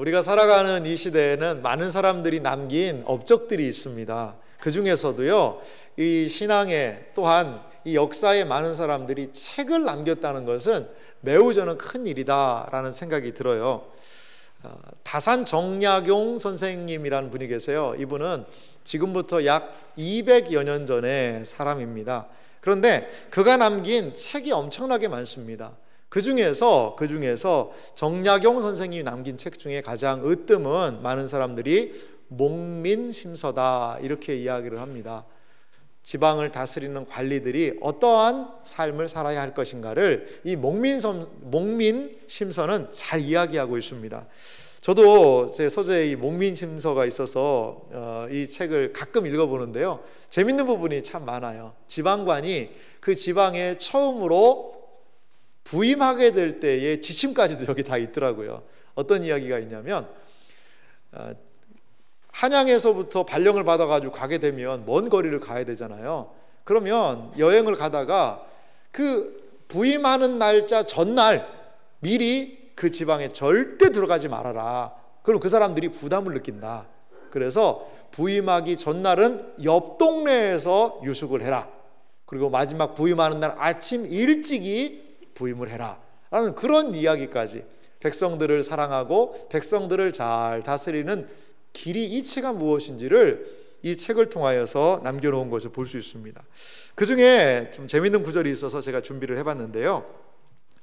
우리가 살아가는 이 시대에는 많은 사람들이 남긴 업적들이 있습니다. 그 중에서도요, 이 신앙에 또한 이 역사에 많은 사람들이 책을 남겼다는 것은 매우 저는 큰 일이다라는 생각이 들어요. 다산 정약용 선생님이라는 분이 계세요. 이분은 지금부터 약 200여 년 전의 사람입니다. 그런데 그가 남긴 책이 엄청나게 많습니다. 그 중에서 정약용 선생님이 남긴 책 중에 가장 으뜸은 많은 사람들이 목민심서다 이렇게 이야기를 합니다. 지방을 다스리는 관리들이 어떠한 삶을 살아야 할 것인가를 이 목민심서는 잘 이야기하고 있습니다. 저도 제 서재에 이 목민심서가 있어서 이 책을 가끔 읽어보는데요, 재밌는 부분이 참 많아요. 지방관이 그 지방에 처음으로 부임하게 될 때의 지침까지도 여기 다 있더라고요. 어떤 이야기가 있냐면, 한양에서부터 발령을 받아가지고 가게 되면 먼 거리를 가야 되잖아요. 그러면 여행을 가다가 그 부임하는 날짜 전날 미리 그 지방에 절대 들어가지 말아라. 그럼 그 사람들이 부담을 느낀다. 그래서 부임하기 전날은 옆 동네에서 유숙을 해라. 그리고 마지막 부임하는 날 아침 일찍이 부임을 해라 라는 그런 이야기까지, 백성들을 사랑하고 백성들을 잘 다스리는 길이 이치가 무엇인지를 이 책을 통하여서 남겨놓은 것을 볼 수 있습니다. 그 중에 좀 재밌는 구절이 있어서 제가 준비를 해봤는데요,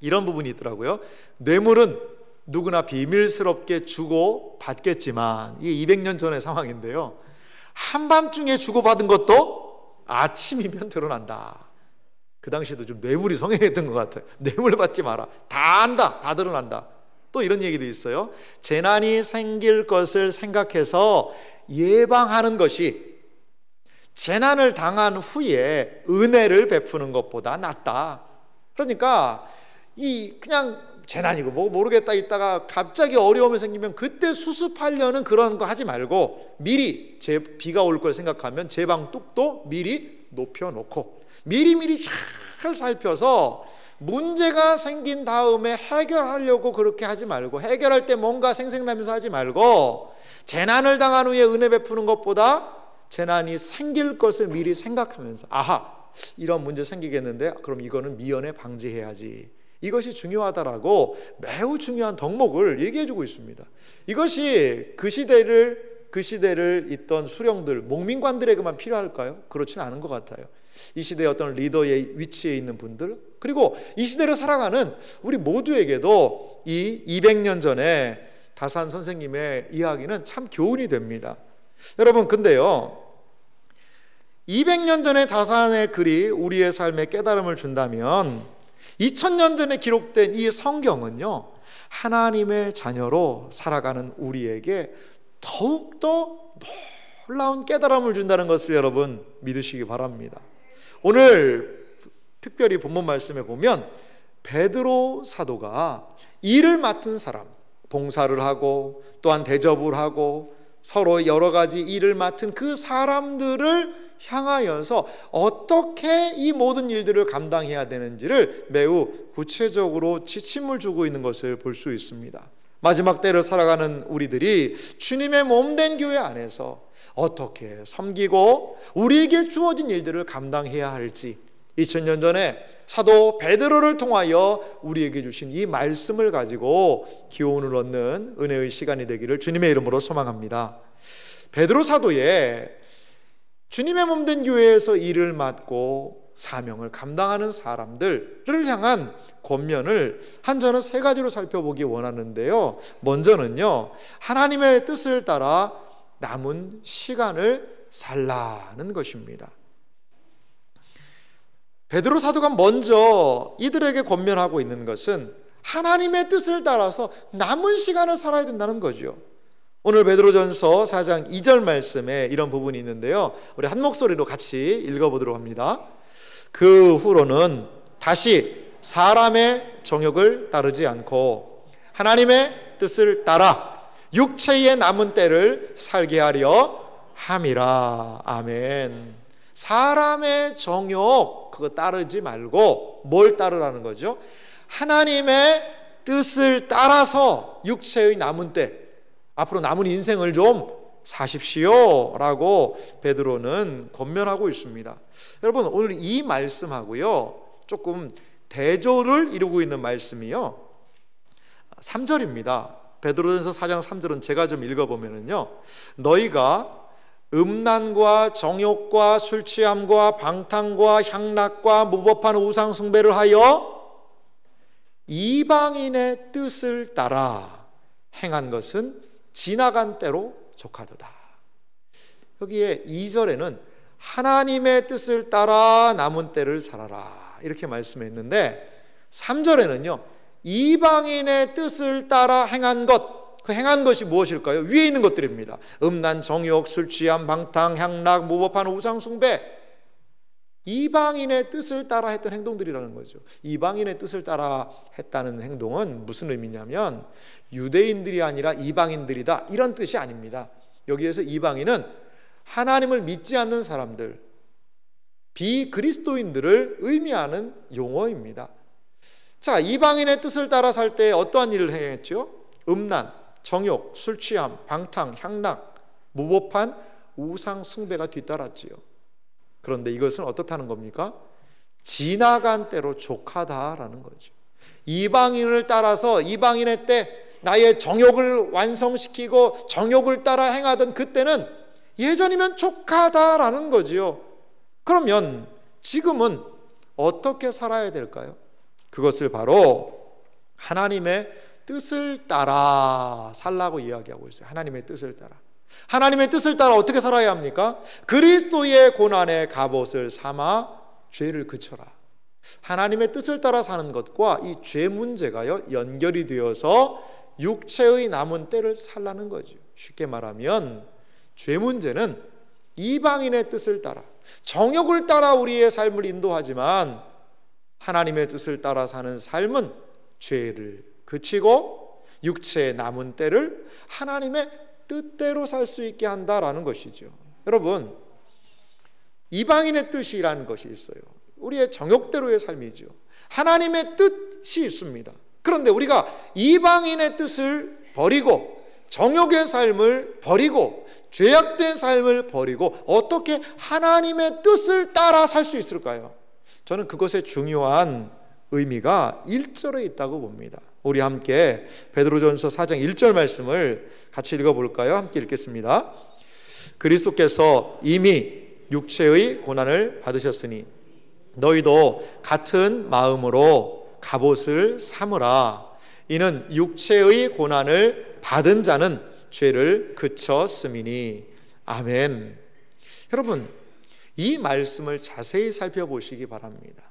이런 부분이 있더라고요. 뇌물은 누구나 비밀스럽게 주고 받겠지만, 이게 200년 전의 상황인데요, 한밤중에 주고받은 것도 아침이면 드러난다. 그 당시에도 좀 뇌물이 성행했던 것 같아요. 뇌물 받지 마라. 다 안다. 다 드러난다. 또 이런 얘기도 있어요. 재난이 생길 것을 생각해서 예방하는 것이 재난을 당한 후에 은혜를 베푸는 것보다 낫다. 그러니까 그냥 재난이고 뭐 모르겠다 있다가 갑자기 어려움이 생기면 그때 수습하려는 그런 거 하지 말고, 미리 비가 올 걸 생각하면 제방뚝도 미리 높여놓고 미리미리 잘 살펴서 문제가 생긴 다음에 해결하려고 그렇게 하지 말고, 해결할 때 뭔가 생색나면서 하지 말고, 재난을 당한 후에 은혜 베푸는 것보다 재난이 생길 것을 미리 생각하면서, 아하, 이런 문제 생기겠는데 그럼 이거는 미연에 방지해야지, 이것이 중요하다라고 매우 중요한 덕목을 얘기해주고 있습니다. 이것이 그 시대를 있던 수령들, 목민관들에게만 필요할까요? 그렇지는 않은 것 같아요. 이 시대의 어떤 리더의 위치에 있는 분들, 그리고 이 시대를 살아가는 우리 모두에게도 이 200년 전에 다산 선생님의 이야기는 참 교훈이 됩니다. 여러분, 근데요, 200년 전에 다산의 글이 우리의 삶에 깨달음을 준다면 2000년 전에 기록된 이 성경은요, 하나님의 자녀로 살아가는 우리에게 더욱더 놀라운 깨달음을 준다는 것을 여러분 믿으시기 바랍니다. 오늘 특별히 본문 말씀에 보면 베드로 사도가 일을 맡은 사람, 봉사를 하고 또한 대접을 하고 서로 여러 가지 일을 맡은 그 사람들을 향하여서 어떻게 이 모든 일들을 감당해야 되는지를 매우 구체적으로 지침을 주고 있는 것을 볼 수 있습니다. 마지막 때를 살아가는 우리들이 주님의 몸된 교회 안에서 어떻게 섬기고 우리에게 주어진 일들을 감당해야 할지, 2000년 전에 사도 베드로를 통하여 우리에게 주신 이 말씀을 가지고 기운을 얻는 은혜의 시간이 되기를 주님의 이름으로 소망합니다. 베드로 사도의 주님의 몸된 교회에서 일을 맡고 사명을 감당하는 사람들을 향한 권면을 저는 3가지로 살펴보기 원하는데요, 먼저는요, 하나님의 뜻을 따라 남은 시간을 살라는 것입니다. 베드로 사도가 먼저 이들에게 권면하고 있는 것은 하나님의 뜻을 따라서 남은 시간을 살아야 된다는 거죠. 오늘 베드로전서 4장 2절 말씀에 이런 부분이 있는데요, 우리 한 목소리로 같이 읽어보도록 합니다. 그 후로는 다시 사람의 정욕을 따르지 않고 하나님의 뜻을 따라 육체의 남은 때를 살게 하려 함이라. 아멘. 사람의 정욕 그거 따르지 말고 뭘 따르라는 거죠? 하나님의 뜻을 따라서 육체의 남은 때, 앞으로 남은 인생을 좀 사십시오 라고 베드로는 권면하고 있습니다. 여러분, 오늘 이 말씀하고요 조금 대조를 이루고 있는 말씀이요 3절입니다. 베드로전서 4장 3절은 제가 좀 읽어보면은요, 너희가 음란과 정욕과 술 취함과 방탕과 향락과 무법한 우상 숭배를 하여 이방인의 뜻을 따라 행한 것은 지나간 때로 족하도다. 여기에 2절에는 하나님의 뜻을 따라 남은 때를 살아라 이렇게 말씀했는데, 3절에는요 이방인의 뜻을 따라 행한 것, 그 행한 것이 무엇일까요? 위에 있는 것들입니다. 음란, 정욕, 술 취함, 방탕, 향락, 무법한 우상 숭배. 이방인의 뜻을 따라 했던 행동들이라는 거죠. 이방인의 뜻을 따라 했다는 행동은 무슨 의미냐면 유대인들이 아니라 이방인들이다 이런 뜻이 아닙니다. 여기에서 이방인은 하나님을 믿지 않는 사람들, 비그리스도인들을 의미하는 용어입니다. 자, 이방인의 뜻을 따라 살 때 어떠한 일을 행했죠? 음란, 정욕, 술 취함, 방탕, 향락, 무법한 우상 숭배가 뒤따랐지요. 그런데 이것은 어떻다는 겁니까? 지나간 때로 족하다라는 거죠. 이방인을 따라서 이방인의 때 나의 정욕을 완성시키고 정욕을 따라 행하던 그때는 예전이면 족하다라는 거지요. 그러면 지금은 어떻게 살아야 될까요? 그것을 바로 하나님의 뜻을 따라 살라고 이야기하고 있어요. 하나님의 뜻을 따라. 하나님의 뜻을 따라 어떻게 살아야 합니까? 그리스도의 고난의 갑옷을 삼아 죄를 그쳐라. 하나님의 뜻을 따라 사는 것과 이 죄 문제가요 연결이 되어서 육체의 남은 때를 살라는 거죠. 쉽게 말하면 죄 문제는 이방인의 뜻을 따라, 정욕을 따라 우리의 삶을 인도하지만 하나님의 뜻을 따라 사는 삶은 죄를 그치고 육체의 남은 때를 하나님의 뜻대로 살 수 있게 한다라는 것이죠. 여러분, 이방인의 뜻이라는 것이 있어요. 우리의 정욕대로의 삶이죠. 하나님의 뜻이 있습니다. 그런데 우리가 이방인의 뜻을 버리고 정욕의 삶을 버리고 죄악된 삶을 버리고 어떻게 하나님의 뜻을 따라 살 수 있을까요? 저는 그것의 중요한 의미가 1절에 있다고 봅니다. 우리 함께 베드로전서 4장 1절 말씀을 같이 읽어볼까요? 함께 읽겠습니다. 그리스도께서 이미 육체의 고난을 받으셨으니 너희도 같은 마음으로 갑옷을 삼으라. 이는 육체의 고난을 받은 자는 죄를 그쳤음이니. 아멘. 여러분, 이 말씀을 자세히 살펴보시기 바랍니다.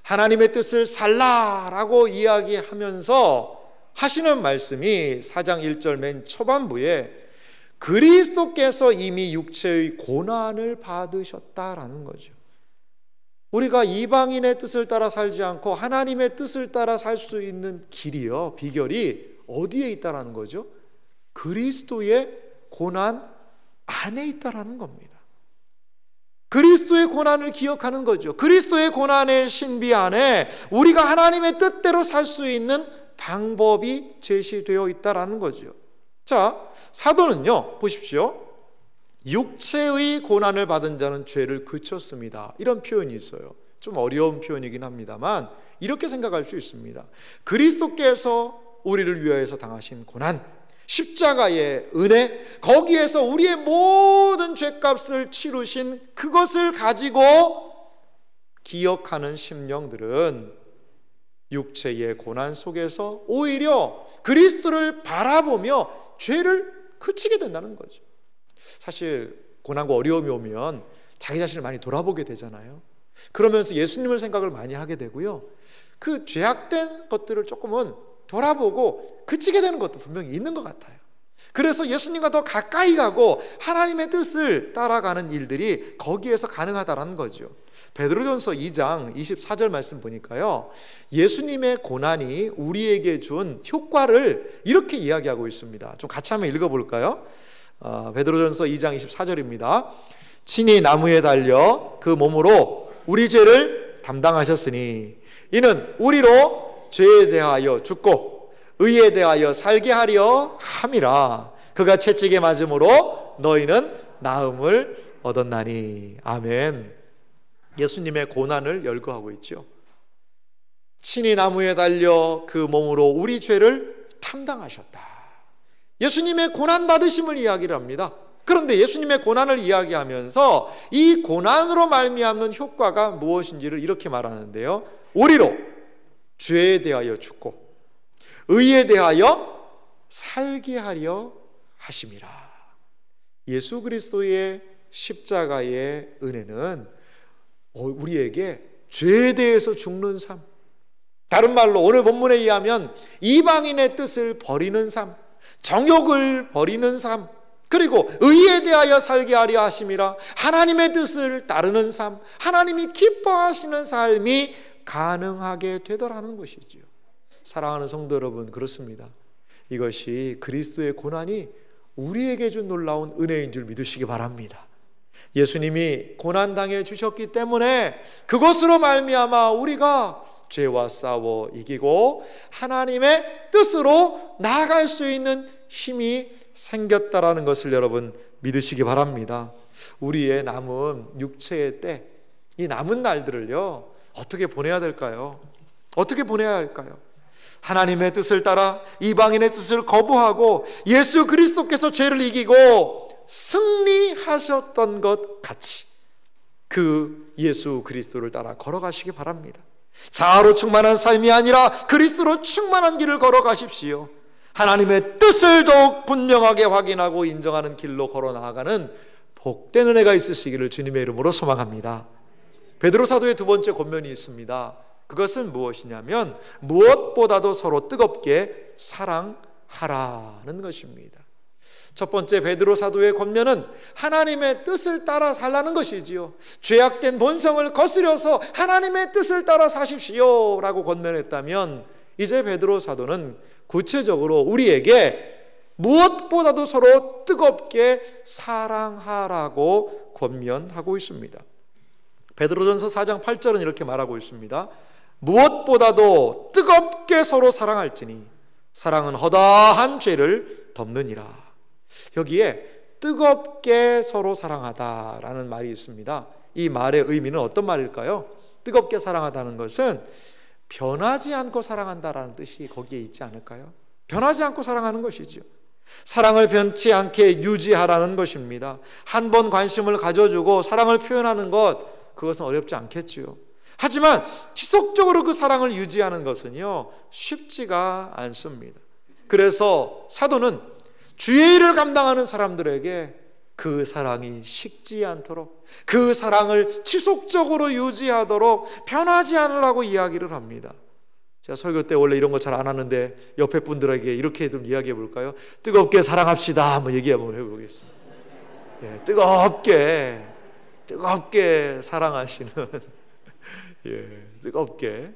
하나님의 뜻을 살라라고 이야기하면서 하시는 말씀이 4장 1절 맨 초반부에 그리스도께서 이미 육체의 고난을 받으셨다라는 거죠. 우리가 이방인의 뜻을 따라 살지 않고 하나님의 뜻을 따라 살 수 있는 길이요, 비결이 어디에 있다라는 거죠? 그리스도의 고난 안에 있다라는 겁니다. 그리스도의 고난을 기억하는 거죠. 그리스도의 고난의 신비 안에 우리가 하나님의 뜻대로 살 수 있는 방법이 제시되어 있다라는 거죠. 자, 사도는요, 보십시오. 육체의 고난을 받은 자는 죄를 그쳤습니다. 이런 표현이 있어요. 좀 어려운 표현이긴 합니다만 이렇게 생각할 수 있습니다. 그리스도께서 우리를 위하여서 당하신 고난, 십자가의 은혜, 거기에서 우리의 모든 죄값을 치르신 그것을 가지고 기억하는 심령들은 육체의 고난 속에서 오히려 그리스도를 바라보며 죄를 그치게 된다는 거죠. 사실 고난과 어려움이 오면 자기 자신을 많이 돌아보게 되잖아요. 그러면서 예수님을 생각을 많이 하게 되고요, 그 죄악된 것들을 조금은 돌아보고 그치게 되는 것도 분명히 있는 것 같아요. 그래서 예수님과 더 가까이 가고 하나님의 뜻을 따라가는 일들이 거기에서 가능하다는 거죠. 베드로전서 2장 24절 말씀 보니까요, 예수님의 고난이 우리에게 준 효과를 이렇게 이야기하고 있습니다. 좀 같이 한번 읽어볼까요? 베드로전서 2장 24절입니다. 친히 나무에 달려 그 몸으로 우리 죄를 담당하셨으니 이는 우리로 죄에 대하여 죽고 의에 대하여 살게 하려 함이라. 그가 채찍에 맞음으로 너희는 나음을 얻었나니. 아멘. 예수님의 고난을 열거하고 있죠. 친히 나무에 달려 그 몸으로 우리 죄를 담당하셨다. 예수님의 고난 받으심을 이야기를 합니다. 그런데 예수님의 고난을 이야기하면서 이 고난으로 말미암는 효과가 무엇인지를 이렇게 말하는데요. 우리로 죄에 대하여 죽고 의에 대하여 살게 하려 하심이라. 예수 그리스도의 십자가의 은혜는 우리에게 죄에 대해서 죽는 삶, 다른 말로 오늘 본문에 의하면 이방인의 뜻을 버리는 삶, 정욕을 버리는 삶, 그리고 의에 대하여 살게 하려 하심이라 하나님의 뜻을 따르는 삶, 하나님이 기뻐하시는 삶이 가능하게 되더라는 것이지요. 사랑하는 성도 여러분, 그렇습니다. 이것이 그리스도의 고난이 우리에게 준 놀라운 은혜인 줄 믿으시기 바랍니다. 예수님이 고난당해 주셨기 때문에 그것으로 말미암아 우리가 죄와 싸워 이기고 하나님의 뜻으로 나아갈 수 있는 힘이 생겼다라는 것을 여러분 믿으시기 바랍니다. 우리의 남은 육체의 때, 이 남은 날들을요 어떻게 보내야 될까요? 어떻게 보내야 할까요? 하나님의 뜻을 따라 이방인의 뜻을 거부하고 예수 그리스도께서 죄를 이기고 승리하셨던 것 같이 그 예수 그리스도를 따라 걸어가시기 바랍니다. 자아로 충만한 삶이 아니라 그리스도로 충만한 길을 걸어가십시오. 하나님의 뜻을 더욱 분명하게 확인하고 인정하는 길로 걸어 나아가는 복된 은혜가 있으시기를 주님의 이름으로 소망합니다. 베드로 사도의 두 번째 권면이 있습니다. 그것은 무엇이냐면 무엇보다도 서로 뜨겁게 사랑하라는 것입니다. 첫 번째 베드로 사도의 권면은 하나님의 뜻을 따라 살라는 것이지요. 죄악된 본성을 거스려서 하나님의 뜻을 따라 사십시오 라고 권면했다면, 이제 베드로 사도는 구체적으로 우리에게 무엇보다도 서로 뜨겁게 사랑하라고 권면하고 있습니다. 베드로전서 4장 8절은 이렇게 말하고 있습니다. 무엇보다도 뜨겁게 서로 사랑할지니 사랑은 허다한 죄를 덮느니라. 여기에 뜨겁게 서로 사랑하다라는 말이 있습니다. 이 말의 의미는 어떤 말일까요? 뜨겁게 사랑하다는 것은 변하지 않고 사랑한다라는 뜻이 거기에 있지 않을까요? 변하지 않고 사랑하는 것이죠. 사랑을 변치 않게 유지하라는 것입니다. 한 번 관심을 가져주고 사랑을 표현하는 것, 그것은 어렵지 않겠지요. 하지만 지속적으로 그 사랑을 유지하는 것은요 쉽지가 않습니다. 그래서 사도는 주의 일을 감당하는 사람들에게 그 사랑이 식지 않도록, 그 사랑을 지속적으로 유지하도록 변하지 않으라고 이야기를 합니다. 제가 설교 때 원래 이런 거 잘 안 하는데 옆에 분들에게 이렇게 좀 이야기해 볼까요? 뜨겁게 사랑합시다 한번 얘기 한번 해보겠습니다. 예, 뜨겁게 사랑하시는 뜨겁게.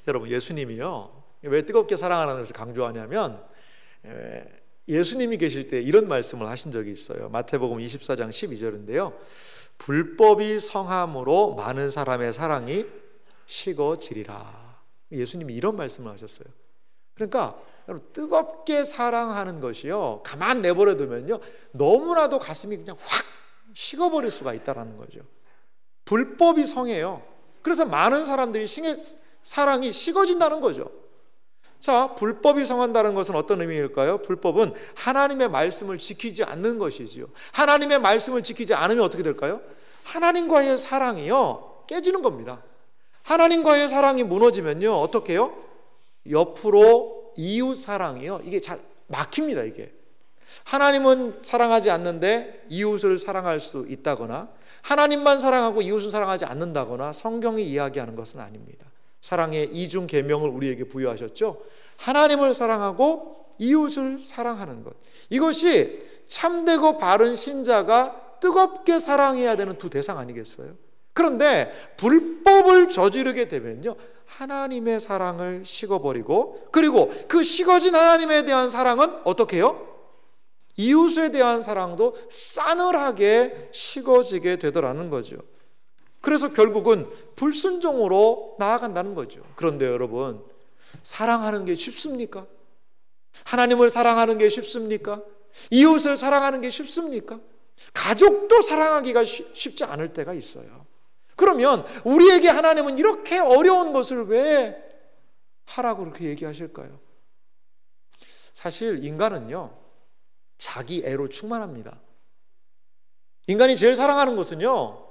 여러분, 예수님이요 왜 뜨겁게 사랑하는 것을 강조하냐면 예수님이 계실 때 이런 말씀을 하신 적이 있어요. 마태복음 24장 12절인데요 불법이 성함으로 많은 사람의 사랑이 식어지리라. 예수님이 이런 말씀을 하셨어요. 그러니까 여러분, 뜨겁게 사랑하는 것이요 가만 내버려 두면요 너무나도 가슴이 그냥 확 식어버릴 수가 있다는 거죠. 불법이 성해요. 그래서 많은 사람들이 사랑이 식어진다는 거죠. 자, 불법이 성한다는 것은 어떤 의미일까요? 불법은 하나님의 말씀을 지키지 않는 것이지요. 하나님의 말씀을 지키지 않으면 어떻게 될까요? 하나님과의 사랑이요 깨지는 겁니다. 하나님과의 사랑이 무너지면요 어떻게 해요? 옆으로 이웃 사랑이요 이게 잘 막힙니다. 이게 하나님은 사랑하지 않는데 이웃을 사랑할 수 있다거나, 하나님만 사랑하고 이웃을 사랑하지 않는다거나 성경이 이야기하는 것은 아닙니다. 사랑의 이중 계명을 우리에게 부여하셨죠. 하나님을 사랑하고 이웃을 사랑하는 것, 이것이 참되고 바른 신자가 뜨겁게 사랑해야 되는 두 대상 아니겠어요? 그런데 불법을 저지르게 되면요 하나님의 사랑을 식어버리고, 그리고 그 식어진 하나님에 대한 사랑은 어떻게 해요? 이웃에 대한 사랑도 싸늘하게 식어지게 되더라는 거죠. 그래서 결국은 불순종으로 나아간다는 거죠. 그런데 여러분, 사랑하는 게 쉽습니까? 하나님을 사랑하는 게 쉽습니까? 이웃을 사랑하는 게 쉽습니까? 가족도 사랑하기가 쉽지 않을 때가 있어요. 그러면 우리에게 하나님은 이렇게 어려운 것을 왜 하라고 그렇게 얘기하실까요? 사실 인간은요, 자기 애로 충만합니다. 인간이 제일 사랑하는 것은요,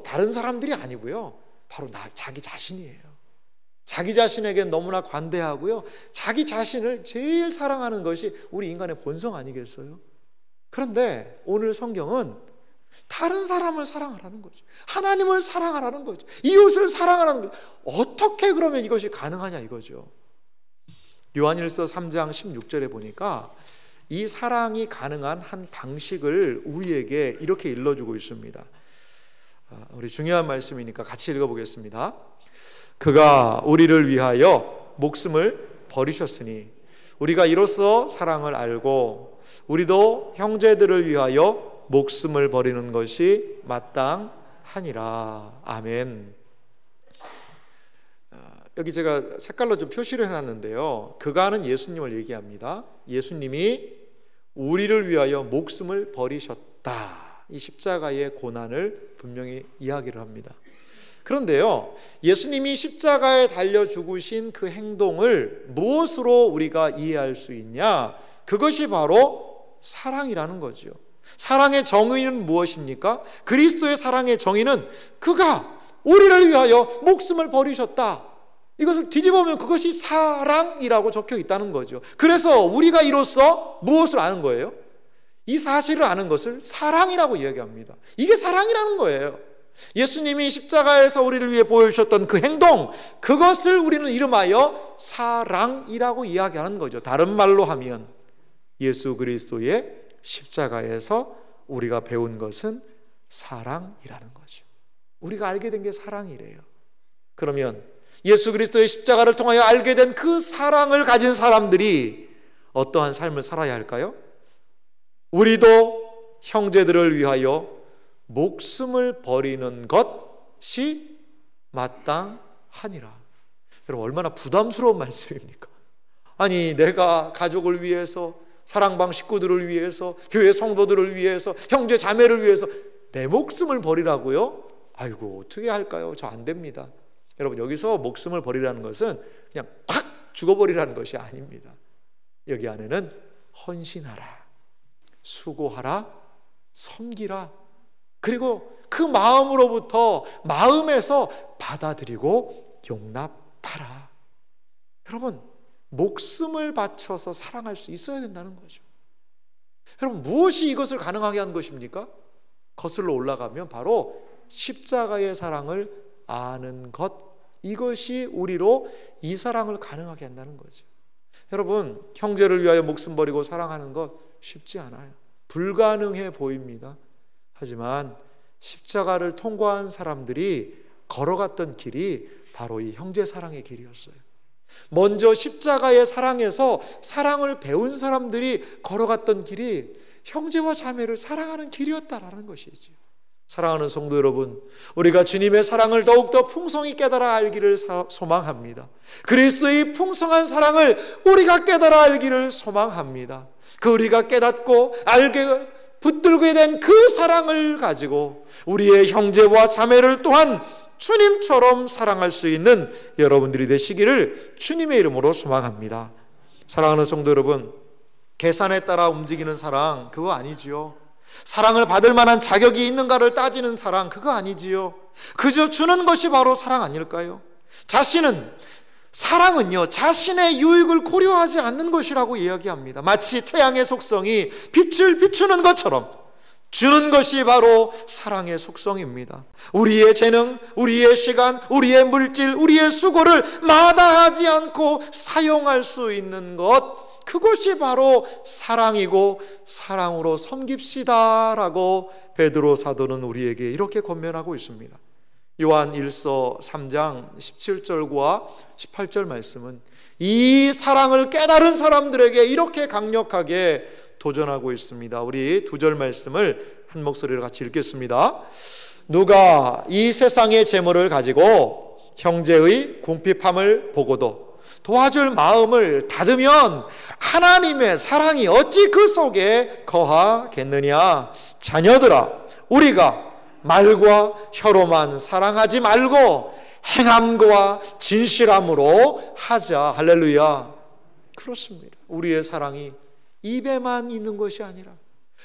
다른 사람들이 아니고요, 바로 자기 자신이에요. 자기 자신에겐 너무나 관대하고요, 자기 자신을 제일 사랑하는 것이 우리 인간의 본성 아니겠어요? 그런데 오늘 성경은 다른 사람을 사랑하라는 거죠. 하나님을 사랑하라는 거죠. 이웃을 사랑하라는 거죠. 어떻게 그러면 이것이 가능하냐 이거죠. 요한일서 3장 16절에 보니까 이 사랑이 가능한 한 방식을 우리에게 이렇게 일러주고 있습니다. 우리 중요한 말씀이니까 같이 읽어보겠습니다. 그가 우리를 위하여 목숨을 버리셨으니 우리가 이로써 사랑을 알고 우리도 형제들을 위하여 목숨을 버리는 것이 마땅하니라. 아멘. 여기 제가 색깔로 좀 표시를 해놨는데요, 그가는 예수님을 얘기합니다. 예수님이 우리를 위하여 목숨을 버리셨다. 이 십자가의 고난을 분명히 이야기를 합니다. 그런데요, 예수님이 십자가에 달려 죽으신 그 행동을 무엇으로 우리가 이해할 수 있냐? 그것이 바로 사랑이라는 거죠. 사랑의 정의는 무엇입니까? 그리스도의 사랑의 정의는 그가 우리를 위하여 목숨을 버리셨다. 이것을 뒤집어보면 그것이 사랑이라고 적혀 있다는 거죠. 그래서 우리가 이로써 무엇을 아는 거예요? 이 사실을 아는 것을 사랑이라고 이야기합니다. 이게 사랑이라는 거예요. 예수님이 십자가에서 우리를 위해 보여주셨던 그 행동, 그것을 우리는 이름하여 사랑이라고 이야기하는 거죠. 다른 말로 하면 예수 그리스도의 십자가에서 우리가 배운 것은 사랑이라는 거죠. 우리가 알게 된 게 사랑이래요. 그러면 예수 그리스도의 십자가를 통하여 알게 된 그 사랑을 가진 사람들이 어떠한 삶을 살아야 할까요? 우리도 형제들을 위하여 목숨을 버리는 것이 마땅하니라. 여러분, 얼마나 부담스러운 말씀입니까? 아니, 내가 가족을 위해서, 사랑방 식구들을 위해서, 교회 성도들을 위해서, 형제 자매를 위해서 내 목숨을 버리라고요? 아이고, 어떻게 할까요? 저 안 됩니다. 여러분, 여기서 목숨을 버리라는 것은 그냥 팍 죽어버리라는 것이 아닙니다. 여기 안에는 헌신하라, 수고하라, 섬기라, 그리고 그 마음으로부터, 마음에서 받아들이고 용납하라. 여러분, 목숨을 바쳐서 사랑할 수 있어야 된다는 거죠. 여러분, 무엇이 이것을 가능하게 한 것입니까? 거슬러 올라가면 바로 십자가의 사랑을 아는 것, 이것이 우리로 이 사랑을 가능하게 한다는 거죠. 여러분, 형제를 위하여 목숨 버리고 사랑하는 것 쉽지 않아요. 불가능해 보입니다. 하지만 십자가를 통과한 사람들이 걸어갔던 길이 바로 이 형제 사랑의 길이었어요. 먼저 십자가의 사랑에서 사랑을 배운 사람들이 걸어갔던 길이 형제와 자매를 사랑하는 길이었다라는 것이죠. 사랑하는 성도 여러분, 우리가 주님의 사랑을 더욱더 풍성히 깨달아 알기를 소망합니다. 그리스도의 풍성한 사랑을 우리가 깨달아 알기를 소망합니다. 그 우리가 깨닫고 알게 붙들게 된 그 사랑을 가지고 우리의 형제와 자매를 또한 주님처럼 사랑할 수 있는 여러분들이 되시기를 주님의 이름으로 소망합니다. 사랑하는 성도 여러분, 계산에 따라 움직이는 사랑, 그거 아니지요. 사랑을 받을 만한 자격이 있는가를 따지는 사랑, 그거 아니지요. 그저 주는 것이 바로 사랑 아닐까요? 사랑은요, 자신의 유익을 고려하지 않는 것이라고 이야기합니다. 마치 태양의 속성이 빛을 비추는 것처럼 주는 것이 바로 사랑의 속성입니다. 우리의 재능, 우리의 시간, 우리의 물질, 우리의 수고를 마다하지 않고 사용할 수 있는 것, 그것이 바로 사랑이고 사랑으로 섬깁시다라고 베드로 사도는 우리에게 이렇게 권면하고 있습니다. 요한 1서 3장 17절과 18절 말씀은 이 사랑을 깨달은 사람들에게 이렇게 강력하게 도전하고 있습니다. 우리 두 절 말씀을 한 목소리로 같이 읽겠습니다. 누가 이 세상의 재물을 가지고 형제의 궁핍함을 보고도 도와줄 마음을 닫으면 하나님의 사랑이 어찌 그 속에 거하겠느냐. 자녀들아, 우리가 말과 혀로만 사랑하지 말고 행함과 진실함으로 하자. 할렐루야. 그렇습니다. 우리의 사랑이 입에만 있는 것이 아니라,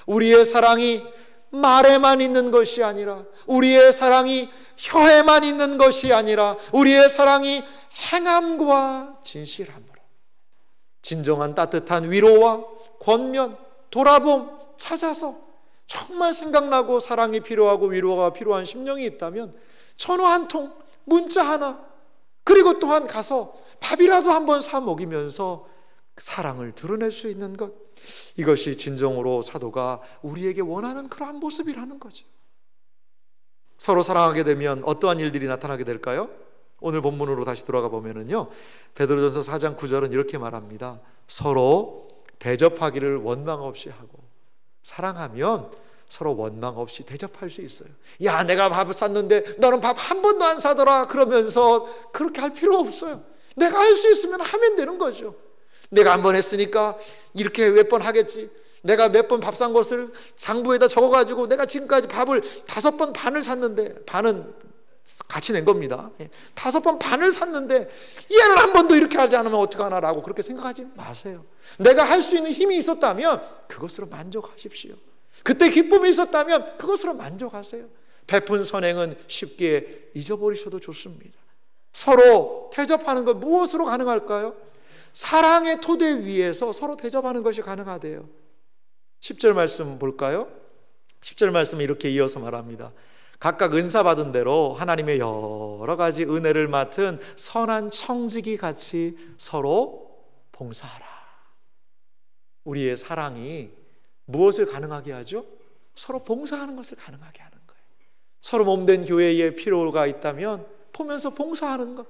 우리의 사랑이 말에만 있는 것이 아니라, 우리의 사랑이 혀에만 있는 것이 아니라, 우리의 사랑이 행함과 진실함으로 진정한 따뜻한 위로와 권면, 돌아봄 찾아서 정말 생각나고 사랑이 필요하고 위로가 필요한 심령이 있다면 전화 한 통, 문자 하나, 그리고 또한 가서 밥이라도 한번 사 먹이면서 사랑을 드러낼 수 있는 것, 이것이 진정으로 사도가 우리에게 원하는 그러한 모습이라는 거죠. 서로 사랑하게 되면 어떠한 일들이 나타나게 될까요? 오늘 본문으로 다시 돌아가 보면은요, 베드로전서 4장 9절은 이렇게 말합니다. 서로 대접하기를 원망 없이 하고, 사랑하면 서로 원망 없이 대접할 수 있어요. 야, 내가 밥을 샀는데 너는 밥 한 번도 안 사더라 그러면서 그렇게 할 필요 없어요. 내가 할 수 있으면 하면 되는 거죠. 내가 한 번 했으니까 이렇게 몇 번 하겠지. 내가 몇 번 밥 산 것을 장부에다 적어가지고 내가 지금까지 밥을 5번 반을 샀는데, 반은 같이 낸 겁니다. 5번 반을 샀는데 얘는 한 번도 이렇게 하지 않으면 어떡하나라고 그렇게 생각하지 마세요. 내가 할 수 있는 힘이 있었다면 그것으로 만족하십시오. 그때 기쁨이 있었다면 그것으로 만족하세요. 베푼 선행은 쉽게 잊어버리셔도 좋습니다. 서로 대접하는 것 무엇으로 가능할까요? 사랑의 토대 위에서 서로 대접하는 것이 가능하대요. 10절 말씀 볼까요? 10절 말씀은 이렇게 이어서 말합니다. 각각 은사 받은 대로 하나님의 여러 가지 은혜를 맡은 선한 청지기 같이 서로 봉사하라. 우리의 사랑이 무엇을 가능하게 하죠? 서로 봉사하는 것을 가능하게 하는 거예요. 서로 몸된 교회에 필요가 있다면 보면서 봉사하는 것.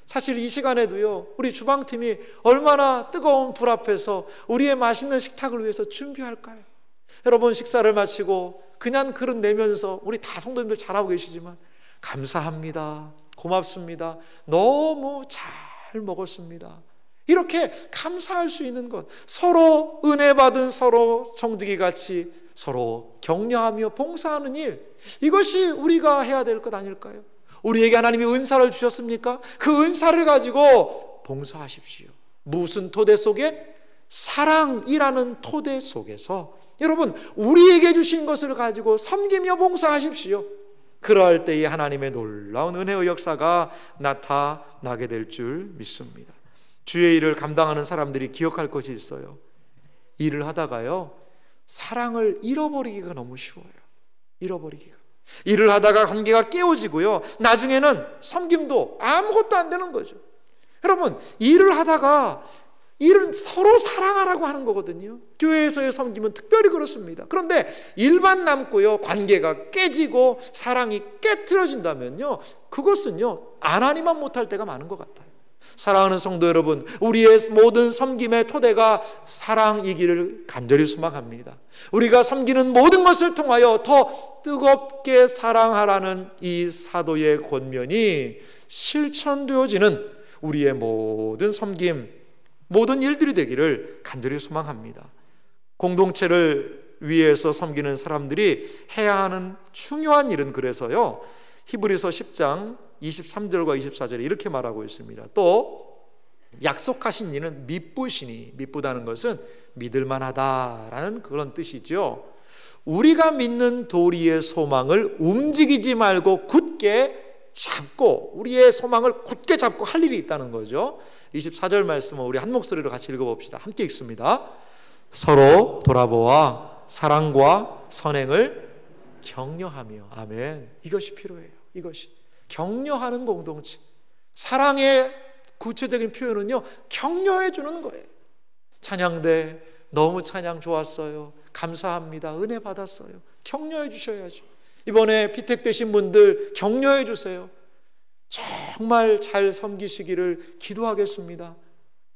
사실 이 시간에도요, 우리 주방팀이 얼마나 뜨거운 불 앞에서 우리의 맛있는 식탁을 위해서 준비할까요? 여러분, 식사를 마치고 그냥 그릇 내면서, 우리 다 성도님들 잘하고 계시지만 감사합니다, 고맙습니다, 너무 잘 먹었습니다, 이렇게 감사할 수 있는 것, 서로 은혜 받은 서로 청지기 같이 서로 격려하며 봉사하는 일, 이것이 우리가 해야 될 것 아닐까요? 우리에게 하나님이 은사를 주셨습니까? 그 은사를 가지고 봉사하십시오. 무슨 토대 속에? 사랑이라는 토대 속에서 여러분, 우리에게 주신 것을 가지고 섬기며 봉사하십시오. 그럴 때에 하나님의 놀라운 은혜의 역사가 나타나게 될 줄 믿습니다. 주의 일을 감당하는 사람들이 기억할 것이 있어요. 일을 하다가요, 사랑을 잃어버리기가 너무 쉬워요. 잃어버리기가. 일을 하다가 관계가 깨어지고요, 나중에는 섬김도 아무것도 안 되는 거죠. 여러분, 일을 하다가 일은 서로 사랑하라고 하는 거거든요. 교회에서의 섬김은 특별히 그렇습니다. 그런데 일만 남고요, 관계가 깨지고 사랑이 깨트려진다면요, 그것은요, 하나님만 못할 때가 많은 것 같아요. 사랑하는 성도 여러분, 우리의 모든 섬김의 토대가 사랑이기를 간절히 소망합니다. 우리가 섬기는 모든 것을 통하여 더 뜨겁게 사랑하라는 이 사도의 권면이 실천되어지는 우리의 모든 섬김, 모든 일들이 되기를 간절히 소망합니다. 공동체를 위해서 섬기는 사람들이 해야 하는 중요한 일은, 그래서요, 히브리서 10장 23절과 24절에 이렇게 말하고 있습니다. 또 약속하신 이는 미쁘시니, 미쁘다는 것은 믿을만하다라는 그런 뜻이죠. 우리가 믿는 도리의 소망을 움직이지 말고 굳게 잡고, 우리의 소망을 굳게 잡고 할 일이 있다는 거죠. 24절 말씀을 우리 한 목소리로 같이 읽어봅시다. 함께 읽습니다. 서로 돌아보아 사랑과 선행을 격려하며. 아멘. 이것이 필요해요. 이것이 격려하는 공동체. 사랑의 구체적인 표현은요, 격려해 주는 거예요. 찬양대 너무 찬양 좋았어요, 감사합니다, 은혜 받았어요. 격려해 주셔야죠. 이번에 피택되신 분들 격려해 주세요. 정말 잘 섬기시기를 기도하겠습니다.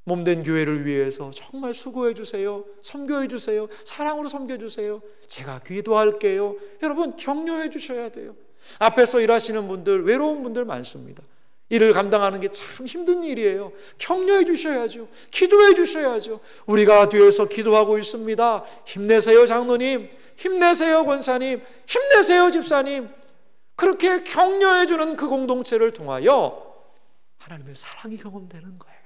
몸된 교회를 위해서 정말 수고해 주세요, 섬겨해 주세요, 사랑으로 섬겨 주세요, 제가 기도할게요. 여러분, 격려해 주셔야 돼요. 앞에서 일하시는 분들, 외로운 분들 많습니다. 일을 감당하는 게 참 힘든 일이에요. 격려해 주셔야죠. 기도해 주셔야죠. 우리가 뒤에서 기도하고 있습니다. 힘내세요 장로님, 힘내세요 권사님, 힘내세요 집사님. 그렇게 격려해 주는 그 공동체를 통하여 하나님의 사랑이 경험되는 거예요.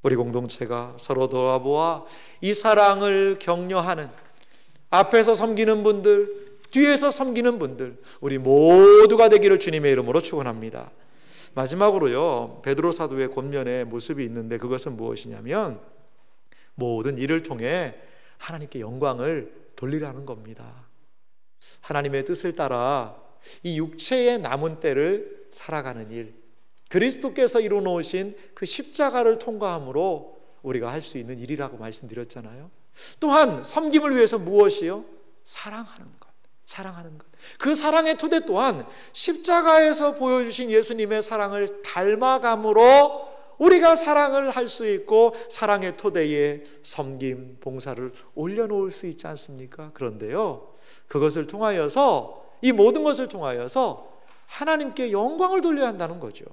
우리 공동체가 서로 돌아보아 이 사랑을 격려하는, 앞에서 섬기는 분들, 뒤에서 섬기는 분들, 우리 모두가 되기를 주님의 이름으로 축원합니다. 마지막으로요, 베드로 사도의 권면의 모습이 있는데, 그것은 무엇이냐면 모든 일을 통해 하나님께 영광을 돌리라는 겁니다. 하나님의 뜻을 따라 이 육체의 남은 때를 살아가는 일, 그리스도께서 이루어 놓으신 그 십자가를 통과함으로 우리가 할 수 있는 일이라고 말씀드렸잖아요. 또한 섬김을 위해서 무엇이요? 사랑하는 것. 사랑하는 것. 그 사랑의 토대 또한 십자가에서 보여주신 예수님의 사랑을 닮아감으로 우리가 사랑을 할 수 있고, 사랑의 토대에 섬김, 봉사를 올려놓을 수 있지 않습니까? 그런데요, 그것을 통하여서, 이 모든 것을 통하여서 하나님께 영광을 돌려야 한다는 거죠.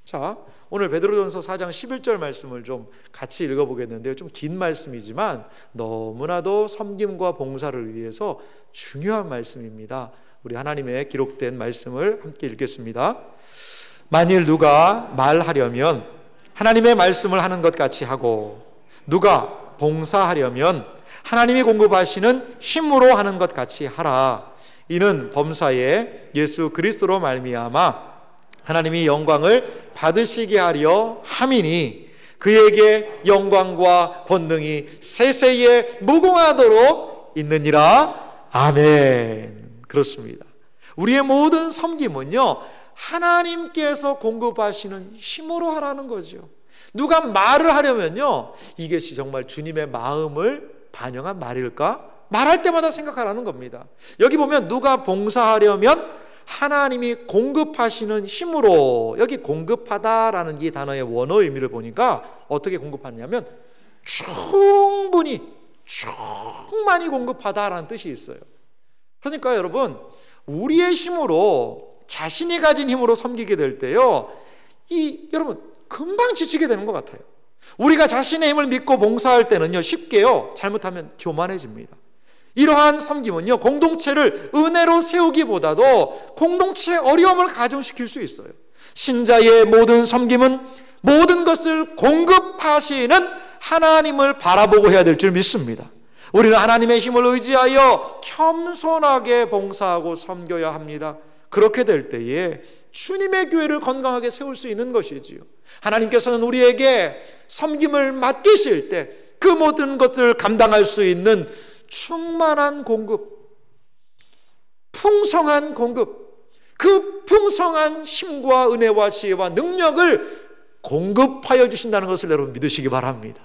자, 오늘 베드로전서 4장 11절 말씀을 좀 같이 읽어보겠는데요. 좀 긴 말씀이지만 너무나도 섬김과 봉사를 위해서 중요한 말씀입니다. 우리 하나님의 기록된 말씀을 함께 읽겠습니다. 만일 누가 말하려면 하나님의 말씀을 하는 것 같이 하고, 누가 봉사하려면 하나님이 공급하시는 힘으로 하는 것 같이 하라. 이는 범사에 예수 그리스도로 말미암아 하나님이 영광을 받으시게 하려 함이니, 그에게 영광과 권능이 세세에 무궁하도록 있느니라. 아멘. 그렇습니다. 우리의 모든 섬김은요, 하나님께서 공급하시는 힘으로 하라는 거죠. 누가 말을 하려면요, 이것이 정말 주님의 마음을 반영한 말일까? 말할 때마다 생각하라는 겁니다. 여기 보면 누가 봉사하려면 하나님이 공급하시는 힘으로, 여기 공급하다라는 이 단어의 원어 의미를 보니까 어떻게 공급하냐면 충분히, 충만히 공급하다라는 뜻이 있어요. 그러니까 여러분, 우리의 힘으로, 자신이 가진 힘으로 섬기게 될 때요, 여러분 금방 지치게 되는 것 같아요. 우리가 자신의 힘을 믿고 봉사할 때는요, 쉽게요, 잘못하면 교만해집니다. 이러한 섬김은요, 공동체를 은혜로 세우기보다도 공동체의 어려움을 가중시킬 수 있어요. 신자의 모든 섬김은 모든 것을 공급하시는 하나님을 바라보고 해야 될 줄 믿습니다. 우리는 하나님의 힘을 의지하여 겸손하게 봉사하고 섬겨야 합니다. 그렇게 될 때에 주님의 교회를 건강하게 세울 수 있는 것이지요. 하나님께서는 우리에게 섬김을 맡기실 때 그 모든 것을 감당할 수 있는 충만한 공급, 풍성한 공급, 그 풍성한 힘과 은혜와 지혜와 능력을 공급하여 주신다는 것을 여러분 믿으시기 바랍니다.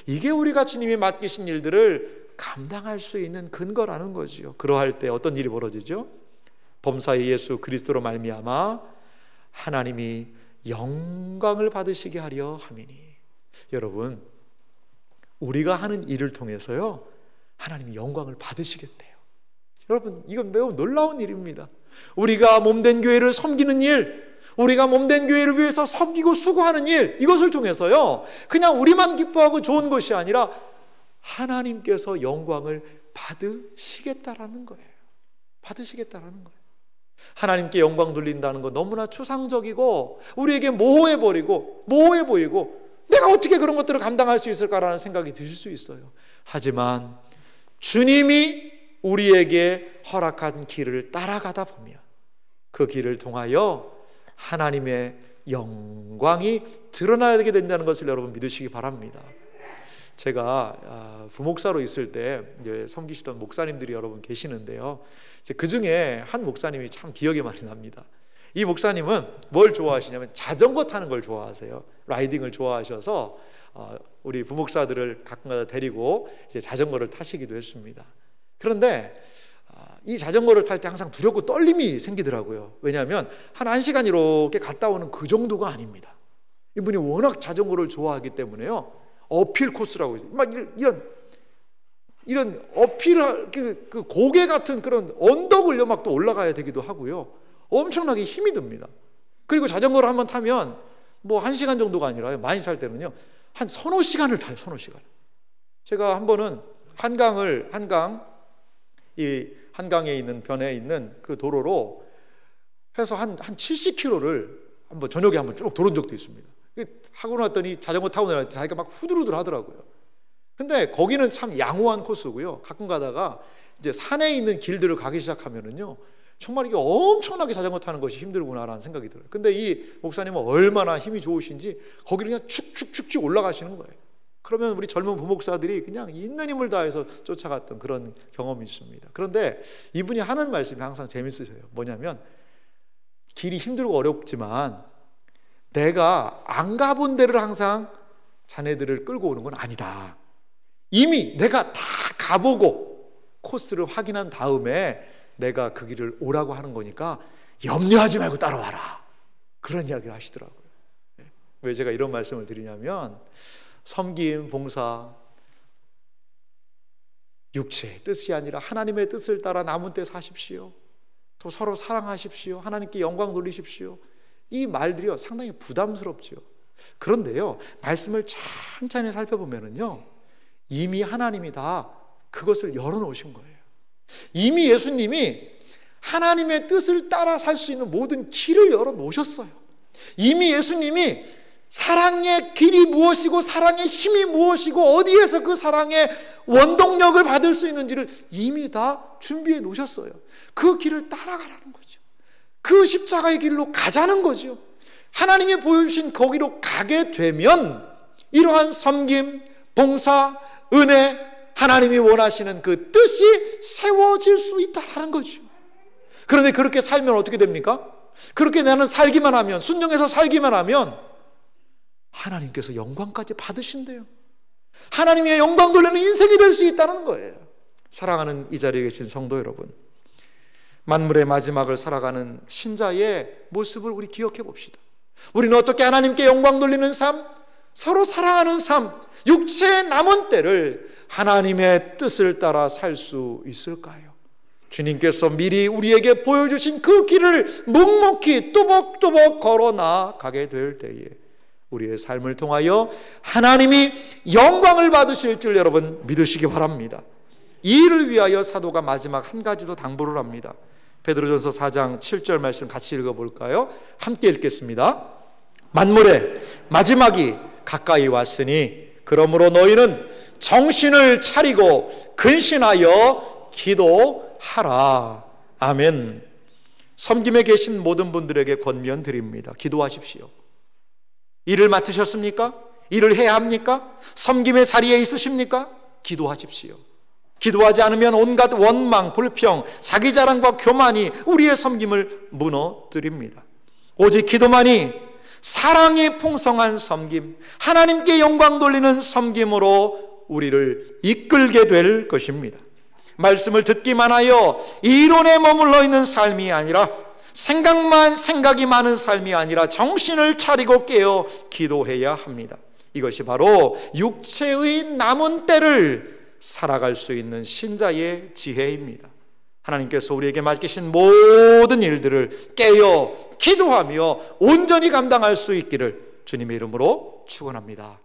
이게 우리가 주님이 맡기신 일들을 감당할 수 있는 근거라는 거지요. 그러할 때 어떤 일이 벌어지죠? 범사의 예수 그리스도로 말미암아 하나님이 영광을 받으시게 하려 함이니. 여러분, 우리가 하는 일을 통해서요, 하나님이 영광을 받으시겠대요. 여러분, 이건 매우 놀라운 일입니다. 우리가 몸된 교회를 섬기는 일, 우리가 몸된 교회를 위해서 섬기고 수고하는 일, 이것을 통해서요, 그냥 우리만 기뻐하고 좋은 것이 아니라 하나님께서 영광을 받으시겠다라는 거예요. 받으시겠다라는 거예요. 하나님께 영광 돌린다는 거 너무나 추상적이고 우리에게 모호해 보이고 내가 어떻게 그런 것들을 감당할 수 있을까라는 생각이 드실 수 있어요. 하지만 주님이 우리에게 허락한 길을 따라가다 보면 그 길을 통하여 하나님의 영광이 드러나게 된다는 것을 여러분 믿으시기 바랍니다. 제가 부목사로 있을 때 이제 섬기시던 목사님들이 여러분 계시는데요, 그 중에 한 목사님이 참 기억이 많이 납니다. 이 목사님은 뭘 좋아하시냐면 자전거 타는 걸 좋아하세요. 라이딩을 좋아하셔서 우리 부목사들을 가끔가다 데리고 이제 자전거를 타시기도 했습니다. 그런데 이 자전거를 탈 때 항상 두렵고 떨림이 생기더라고요. 왜냐하면 한 1시간 이렇게 갔다 오는 그 정도가 아닙니다. 이분이 워낙 자전거를 좋아하기 때문에요, 어필 코스라고 있어요. 막 이런 어필, 그 고개 같은 그런 언덕을요 막 또 올라가야 되기도 하고요. 엄청나게 힘이 듭니다. 그리고 자전거를 한번 타면 뭐 1시간 정도가 아니라요, 많이 탈 때는요 한 서너 시간을 타요. 서너 시간. 제가 한 번은 한강에 있는 변에 있는 그 도로로 해서 한 70km를 한번 저녁에 한번 쭉 돌은 적도 있습니다. 하고 났더니 자전거 타고 나니까 자기가 막 후들후들 하더라고요. 근데 거기는 참 양호한 코스고요. 가끔 가다가 이제 산에 있는 길들을 가기 시작하면은요, 정말 이게 엄청나게 자전거 타는 것이 힘들구나라는 생각이 들어요. 근데 이 목사님은 얼마나 힘이 좋으신지 거기를 그냥 축축축축 올라가시는 거예요. 그러면 우리 젊은 부목사들이 그냥 있는 힘을 다해서 쫓아갔던 그런 경험이 있습니다. 그런데 이분이 하는 말씀이 항상 재밌으셔요. 뭐냐면, 길이 힘들고 어렵지만 내가 안 가본 데를 항상 자네들을 끌고 오는 건 아니다. 이미 내가 다 가보고 코스를 확인한 다음에 내가 그 길을 오라고 하는 거니까 염려하지 말고 따라와라. 그런 이야기를 하시더라고요. 왜 제가 이런 말씀을 드리냐면, 섬김, 봉사, 육체의 뜻이 아니라 하나님의 뜻을 따라 남은 때 사십시오. 또 서로 사랑하십시오. 하나님께 영광 돌리십시오. 이 말들이요 상당히 부담스럽지요. 그런데요, 말씀을 천천히 살펴보면은요, 이미 하나님이 다 그것을 열어놓으신 거예요. 이미 예수님이 하나님의 뜻을 따라 살 수 있는 모든 길을 열어놓으셨어요. 이미 예수님이 사랑의 길이 무엇이고 사랑의 힘이 무엇이고 어디에서 그 사랑의 원동력을 받을 수 있는지를 이미 다 준비해 놓으셨어요. 그 길을 따라가라는 거죠. 그 십자가의 길로 가자는 거죠. 하나님이 보여주신 거기로 가게 되면 이러한 섬김, 봉사, 은혜, 하나님이 원하시는 그 뜻이 세워질 수 있다는 거죠. 그런데 그렇게 살면 어떻게 됩니까? 그렇게 나는 살기만 하면, 순종해서 살기만 하면 하나님께서 영광까지 받으신대요. 하나님의 영광 돌리는 인생이 될 수 있다는 거예요. 사랑하는 이 자리에 계신 성도 여러분, 만물의 마지막을 살아가는 신자의 모습을 우리 기억해 봅시다. 우리는 어떻게 하나님께 영광 돌리는 삶, 서로 사랑하는 삶, 육체의 남은 때를 하나님의 뜻을 따라 살 수 있을까요? 주님께서 미리 우리에게 보여주신 그 길을 묵묵히 또박또박 걸어 나가게 될 때에 우리의 삶을 통하여 하나님이 영광을 받으실 줄 여러분 믿으시기 바랍니다. 이 일을 위하여 사도가 마지막 한 가지 더 당부를 합니다. 베드로전서 4장 7절 말씀 같이 읽어볼까요? 함께 읽겠습니다. 만물의 마지막이 가까이 왔으니 그러므로 너희는 정신을 차리고 근신하여 기도하라. 아멘. 섬김에 계신 모든 분들에게 권면 드립니다. 기도하십시오. 일을 맡으셨습니까? 일을 해야 합니까? 섬김의 자리에 있으십니까? 기도하십시오. 기도하지 않으면 온갖 원망, 불평, 자기자랑과 교만이 우리의 섬김을 무너뜨립니다. 오직 기도만이 사랑이 풍성한 섬김, 하나님께 영광 돌리는 섬김으로 우리를 이끌게 될 것입니다. 말씀을 듣기만 하여 이론에 머물러 있는 삶이 아니라, 생각이 많은 삶이 아니라 정신을 차리고 깨어 기도해야 합니다. 이것이 바로 육체의 남은 때를 살아갈 수 있는 신자의 지혜입니다. 하나님께서 우리에게 맡기신 모든 일들을 깨어 기도하며 온전히 감당할 수 있기를 주님의 이름으로 축원합니다.